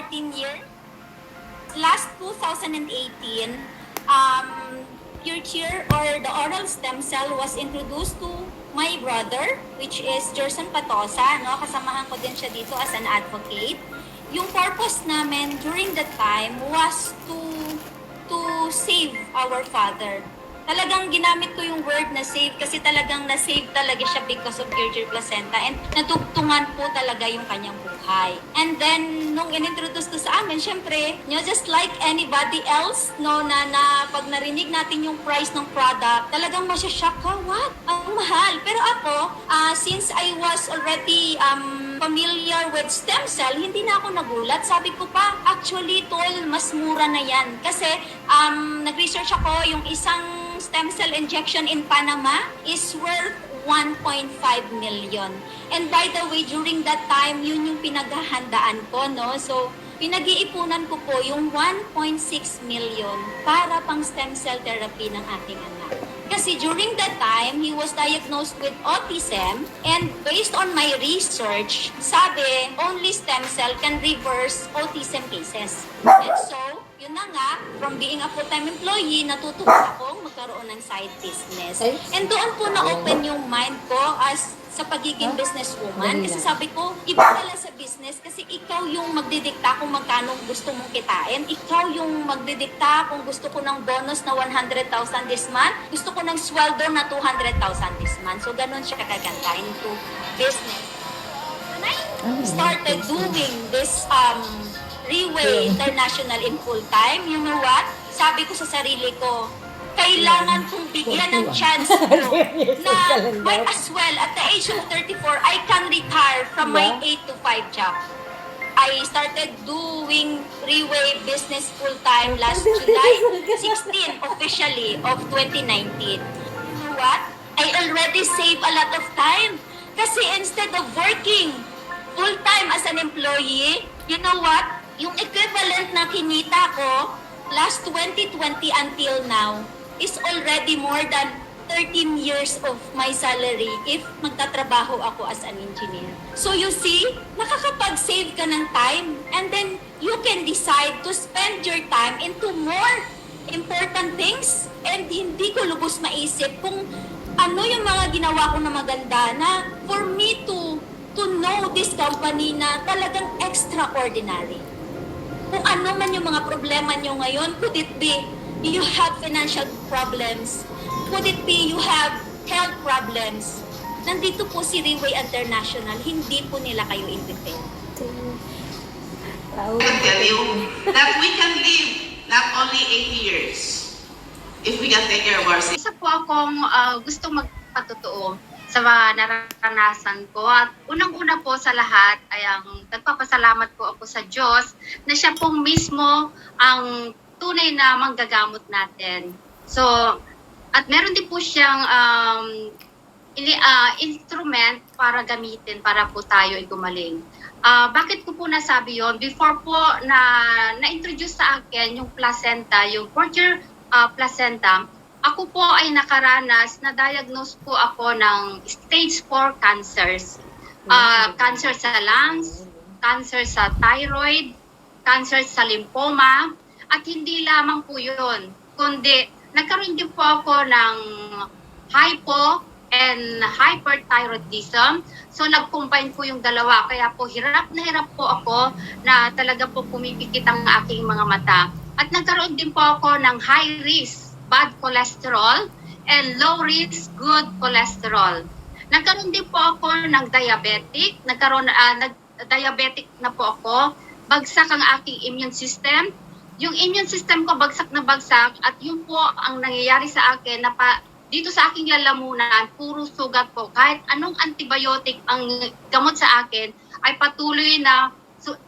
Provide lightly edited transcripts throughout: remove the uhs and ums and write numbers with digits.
14 years. Last 2018, pure cheer or the oral stem cell was introduced to my brother, which is Gerson Patosa. No? Kasamahan ko din siya dito as an advocate. Yung purpose namin during that time was to save our father. Talagang ginamit ko yung word na save kasi talagang na-save talaga siya because of pure placenta and natugtungan po talaga yung kanyang buhay. And then, nung inintroduce ko sa amin, syempre, just like anybody else, no, na pag narinig natin yung price ng product, talagang masya-shock ka, what? Ang mahal. Pero ako, since I was already familiar with stem cell, hindi na ako nagulat. Sabi ko pa, actually, tol, mas mura na yan. Kasi, nag-research ako, yung isang stem cell injection in Panama is worth 1.5 million. And by the way, during that time, yun yung pinaghahandaan ko, no? So, pinag-iipunan ko po yung 1.6 million para pang stem cell therapy ng aking anak. Kasi during that time, he was diagnosed with autism and based on my research, sabi, only stem cell can reverse autism cases. And so, yun na nga, from being a full-time employee, natutuwa akong magkaroon ng side business. And doon po na-open yung mind ko as sa pagiging businesswoman. Kasi sabi ko, iba pala sa business kasi ikaw yung magdidikta kung magkano gusto mong kitain. Ikaw yung magdidikta kung gusto ko ng bonus na 100,000 this month, gusto ko ng sweldo na 200,000 this month. So, ganun siya kaganda into business. When I started doing this Reway International in full time, you know what? Sabi ko sa sarili ko, kailangan kong bigyan ng chance ko na might as well, at the age of 34, I can retire from my 8 to 5 job. I started doing Reway business full time last July 16 officially of 2019. You know what? I already saved a lot of time. Kasi instead of working full time as an employee, you know what? Yung equivalent na kinita ko last 2020 until now is already more than 13 years of my salary if magtatrabaho ako as an engineer. So you see, nakakapag-save ka ng time and then you can decide to spend your time into more important things and hindi ko lubos maisip kung ano yung mga ginawa ko na maganda na for me to know this company na talagang extraordinary. Kung ano man yung mga problema nyo ngayon, could it be you have financial problems? Could it be you have health problems? Nandito po si Reway International, hindi po nila kayo i-defend. I can tell you that we can live not only 80 years if we can take care of ourselves. Isa po akong gustong magpatotoo sa mga naranasan ko. At unang-una po sa lahat ay ang nagpapasalamat po ako sa Diyos na siya pong mismo ang tunay na manggagamot natin. So, at meron din po siyang instrument para gamitin para po tayo ay gumaling. Bakit ko po nasabi yon? Before po na-introduce sa akin yung placenta, yung porture placenta, ako po ay nakaranas, na-diagnose po ako ng stage 4 cancers. Cancer sa lungs, cancer sa thyroid, cancer sa lymphoma, at hindi lamang po yun, kundi nagkaroon din po ako ng hypo and hyperthyroidism. So nag-combine po yung dalawa, kaya po hirap po ako na talaga po pumipikit ang aking mga mata. At nagkaroon din po ako ng high risk bad cholesterol and low risk good cholesterol. Nagkaroon din po ako ng diabetic, diabetic na po ako, bagsak ang aking immune system. Yung immune system ko bagsak na bagsak at yun po ang nangyayari sa akin na dito sa aking lalamunan, puro sugat po. Kahit anong antibiotic ang gamot sa akin ay patuloy na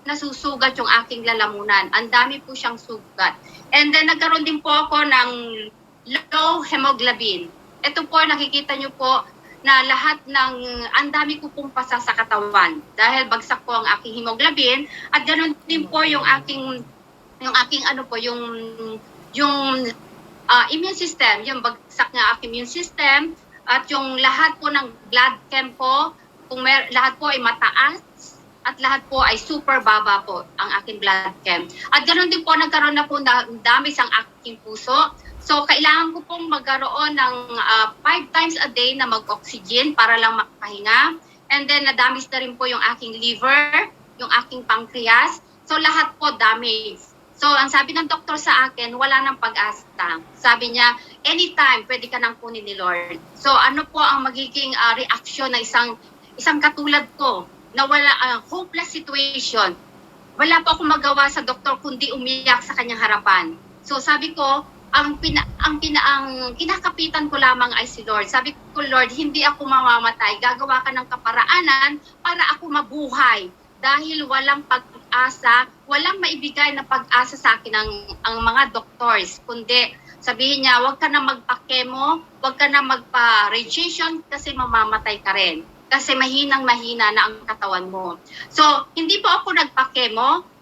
nasusugat yung aking lalamunan. Ang dami po siyang sugat. And then nagkaroon din po ako ng low hemoglobin. Ito po nakikita nyo po na lahat ng ang dami ko pong pasa sa katawan dahil bagsak po ang aking hemoglobin at ganoon din po yung aking immune system, yung bagsak ng aking immune system at yung lahat po ng blood chem po, lahat po ay mataas at lahat po ay super baba po ang aking blood chem. At ganoon din po, nagkaroon na po ng damage ang aking puso. So, kailangan ko pong magkaroon ng 5 times a day na mag-oxygen para lang makapahinga. And then, na-damage na rin po yung aking liver, yung aking pancreas. So, lahat po damage. So, ang sabi ng doktor sa akin, wala nang pag-asa. Sabi niya, anytime, pwede ka nang kunin ni Lord. So, ano po ang magiging reaksyon ng isang katulad ko na wala, hopeless situation. Wala po akong magawa sa doktor kundi umiyak sa kanyang harapan. So, sabi ko, ang kinakapitan ko lamang ay si Lord. Sabi ko, Lord, hindi ako mamamatay. Gagawa ka ng kaparaanan para ako mabuhay. Dahil walang pag-asa, walang maibigay na pag-asa sa akin ang mga doctors. Kundi sabihin niya, huwag ka na magpa-chemo, huwag ka na magpa-radiation kasi mamamatay ka rin. Kasi mahinang-mahina na ang katawan mo. So, hindi po ako nagpa-chemo.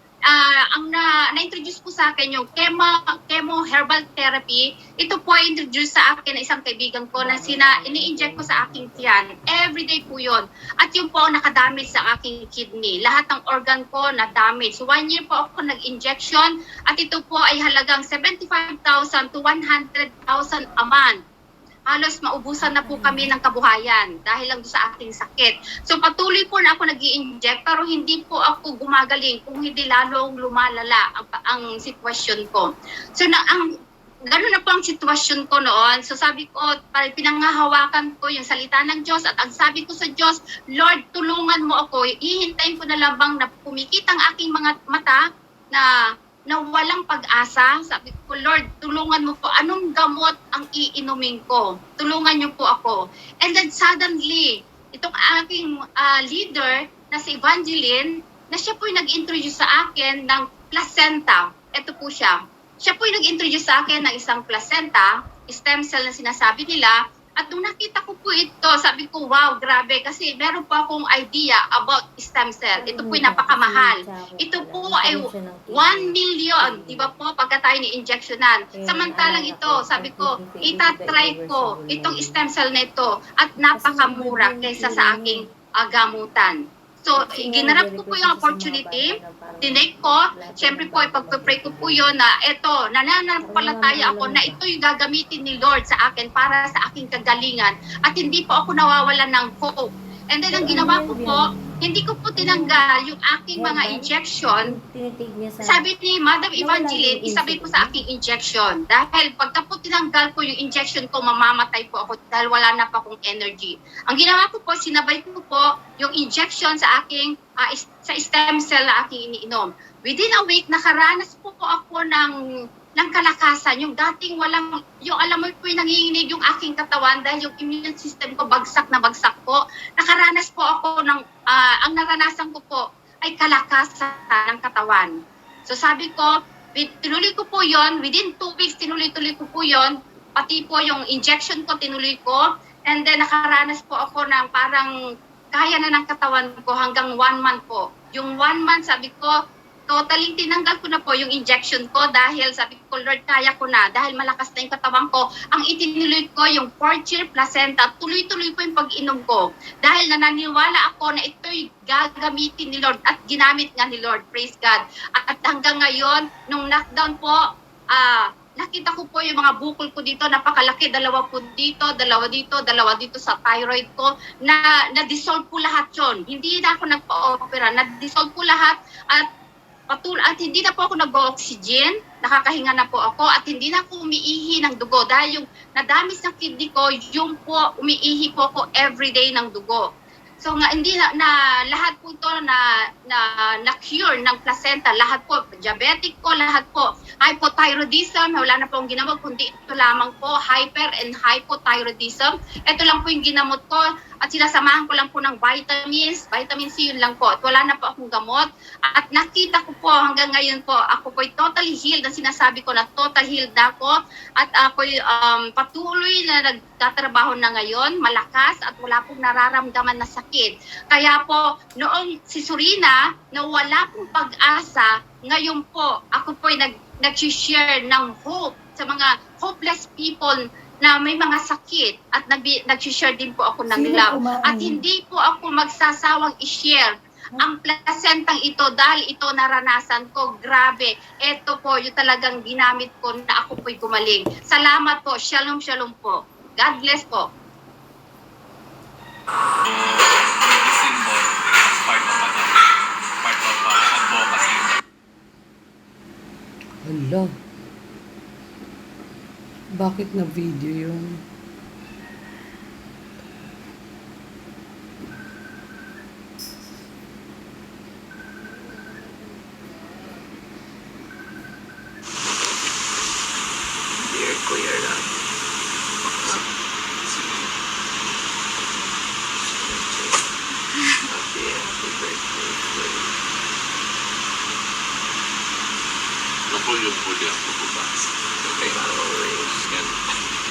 Ang na-introduce po sa akin yung chemo herbal therapy. Ito po ay introduce sa akin ng isang kaibigan ko na ini-inject ko sa aking tiyan. Everyday po yun. At yun po nakadamage sa aking kidney. Lahat ng organ ko na-damage. 1 year po ako nag-injection at ito po ay halagang 75,000 to 100,000 a month. Halos maubusan na po kami ng kabuhayan dahil lang sa aking sakit. So patuloy po na ako nag-i-inject pero hindi po ako gumagaling kung hindi lalong lumalala ang sitwasyon ko. So gano'n na po ang sitwasyon ko noon. So sabi ko, pinanghahawakan ko yung salita ng Diyos at ang sabi ko sa Diyos, Lord, tulungan mo ako. Ihintayin ko na lamang na pumikit ang aking mga mata na walang pag-asa. Sabi ko, Lord, tulungan mo po. Anong gamot ang iinumin ko? Tulungan niyo po ako. And then suddenly, itong aking leader na si Evangeline, na siya po yung nag-introduce sa akin ng placenta. Ito po siya. Siya po yung nag-introduce sa akin ng isang placenta, stem cell na sinasabi nila. At nung nakita ko po ito, sabi ko, wow, grabe. Kasi meron po akong idea about stem cell. Ito po yung napakamahal. Ito po ay 1 million, di ba po, pagka tayo ni-injectionan. Samantalang ito, sabi ko, itatry ko itong stem cell na ito at napakamura kaysa sa aking gamutan. So, ginarap ko po yung opportunity, tinake ko, syempre po, ipagpapray ko po yun na ito, nananampalataya ako na ito yung gagamitin ni Lord sa akin para sa aking kagalingan at hindi po ako nawawalan ng hope. And then, ang ginawa ko po, hindi ko po tinanggal yung aking mga injection. Sabi ni Madam Evangeline, isabi ko sa aking injection. Dahil pagka po tinanggal ko yung injection ko, mamamatay po ako dahil wala na pa akong energy. Ang ginawa ko po, sinabay ko po yung injection sa aking sa stem cell na aking iniinom. Within a week, nakaranas po ako ng kalakasan, yung dating walang, yung alam mo po yung nanginginig yung aking katawan dahil yung immune system ko bagsak na bagsak po. Nakaranas po ako ng, ang naranasan ko po ay kalakasan ng katawan. So sabi ko, tinuloy ko po yon, within 2 weeks tinuloy-tuloy ko po yon, pati po yung injection ko tinuloy ko, and then nakaranas po ako ng parang kaya na ng katawan ko hanggang 1 month po. Yung 1 month sabi ko, totally tinanggal ko na po yung injection ko dahil sabi ko, Lord, kaya ko na. Dahil malakas na yung katawan ko, ang itinuloy ko yung 4-year placenta, tuloy-tuloy po yung pag-inom ko. Dahil nananiwala ako na ito'y gagamitin ni Lord at ginamit nga ni Lord. Praise God. At hanggang ngayon, nung knockdown po, nakita ko po yung mga bukol ko dito, napakalaki, 2 po dito, 2 dito, 2 dito sa thyroid ko, na-dissolve po lahat yun. Hindi na ako nagpa-opera, na-dissolve po lahat at hindi na po ako nag-oxygen, nakakahinga na po ako at hindi na ako umiihi ng dugo dahil yung nadamis ng kidney ko, yung po umiihi po ako everyday ng dugo. So nga hindi na lahat po ito na cure ng placenta, lahat po diabetic ko, lahat po hypothyroidism, wala na po ang ginamot kundi ito lamang po hyper and hypothyroidism. Ito lang po yung ginamot ko at sinasamahan ko lang po ng vitamins, vitamin C yun lang po at wala na po akong gamot. At nakita ko po hanggang ngayon po ako po totally healed, ang sinasabi ko na total healed na ako at ako patuloy na nagtatrabaho na ngayon, malakas at wala pong nararamdaman na sakit. Kaya po noong si Surina na wala pong pag-asa, ngayon po ako po nag-share ng hope sa mga hopeless people na may mga sakit at nag-share din po ako ng love. At hindi po ako magsasawang i-share ang placentang ito, dahil ito naranasan ko, grabe. Ito po yung talagang ginamit ko na ako po'y gumaling. Salamat po. Shalom, shalom po. God bless po. The symbol as part of advocacy. Hala. Bakit na video yun? Clear lang. Napoleon po niya po bukas. Okay. Yan.